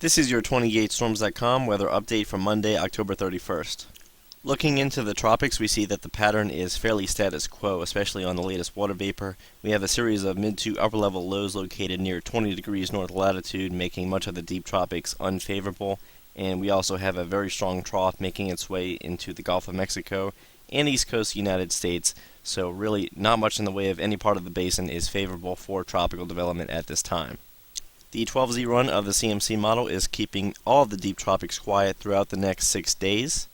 This is your 28storms.com weather update for Monday, October 31st. Looking into the tropics, we see that the pattern is fairly status quo, especially on the latest water vapor. We have a series of mid to upper level lows located near 20 degrees north latitude, making much of the deep tropics unfavorable. And we also have a very strong trough making its way into the Gulf of Mexico and East Coast United States. So really not much in the way of any part of the basin is favorable for tropical development at this time. The 12Z run of the CMC model is keeping all of the deep tropics quiet throughout the next 6 days.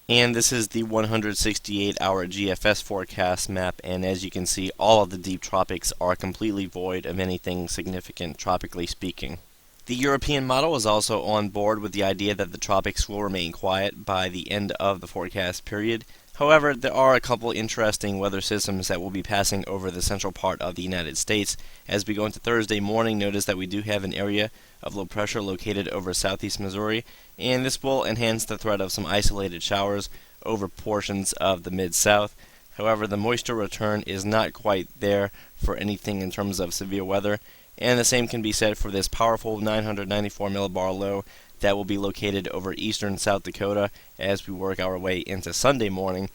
And this is the 168-hour GFS forecast map, and as you can see, all of the deep tropics are completely void of anything significant, tropically speaking. The European model is also on board with the idea that the tropics will remain quiet by the end of the forecast period. However, there are a couple interesting weather systems that will be passing over the central part of the United States. As we go into Thursday morning, notice that we do have an area of low pressure located over southeast Missouri, and this will enhance the threat of some isolated showers over portions of the mid-south. However, the moisture return is not quite there for anything in terms of severe weather, and the same can be said for this powerful 994 millibar low that will be located over eastern South Dakota as we work our way into Sunday morning.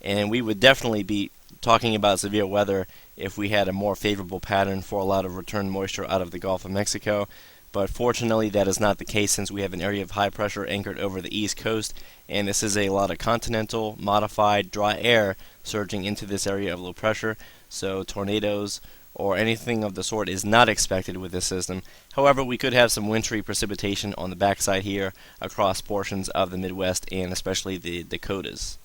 And we would definitely be talking about severe weather if we had a more favorable pattern for a lot of return moisture out of the Gulf of Mexico. But fortunately, that is not the case since we have an area of high pressure anchored over the east coast, and this is a lot of continental, modified, dry air surging into this area of low pressure, so tornadoes or anything of the sort is not expected with this system. However, we could have some wintry precipitation on the backside here across portions of the Midwest and especially the Dakotas.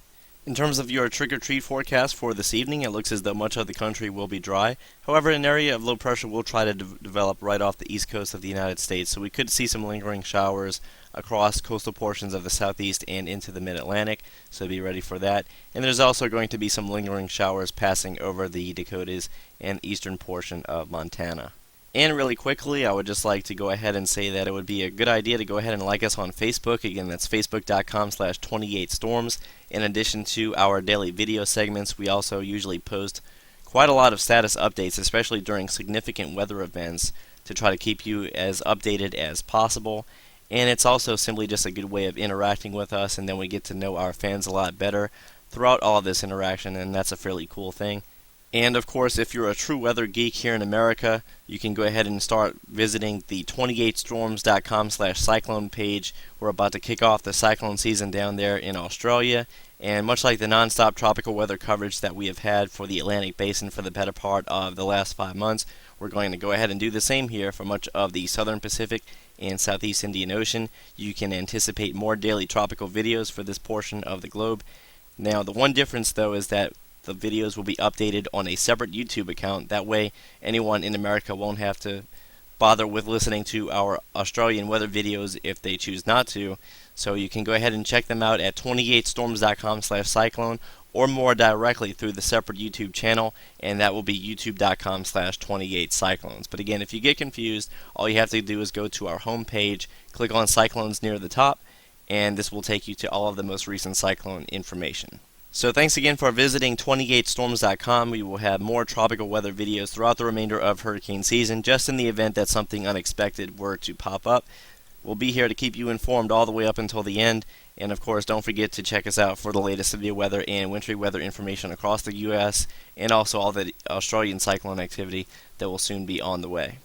In terms of your trick-or-treat forecast for this evening, it looks as though much of the country will be dry. However, an area of low pressure will try to develop right off the east coast of the United States, so we could see some lingering showers across coastal portions of the southeast and into the mid-Atlantic, so be ready for that. And there's also going to be some lingering showers passing over the Dakotas and eastern portion of Montana. And really quickly, I would just like to go ahead and say that it would be a good idea to go ahead and like us on Facebook. Again, that's facebook.com/28storms. In addition to our daily video segments, we also usually post quite a lot of status updates, especially during significant weather events, to try to keep you as updated as possible. And it's also simply just a good way of interacting with us, and then we get to know our fans a lot better throughout all of this interaction, and that's a fairly cool thing. And of course, if you're a true weather geek here in America, you can go ahead and start visiting the 28storms.com/cyclone page. We're about to kick off the cyclone season down there in Australia, and much like the non-stop tropical weather coverage that we have had for the Atlantic Basin for the better part of the last 5 months, we're going to go ahead and do the same here for much of the southern Pacific and southeast Indian Ocean. You can anticipate more daily tropical videos for this portion of the globe. Now, the one difference though is that the videos will be updated on a separate YouTube account. That way, anyone in America won't have to bother with listening to our Australian weather videos if they choose not to. So you can go ahead and check them out at 28storms.com/cyclone or more directly through the separate YouTube channel, and that will be youtube.com/28cyclones. But again, if you get confused, all you have to do is go to our home page, click on cyclones near the top, and this will take you to all of the most recent cyclone information. So thanks again for visiting 28storms.com. We will have more tropical weather videos throughout the remainder of hurricane season, just in the event that something unexpected were to pop up. We'll be here to keep you informed all the way up until the end. And of course, don't forget to check us out for the latest severe weather and wintry weather information across the U.S. and also all the Australian cyclone activity that will soon be on the way.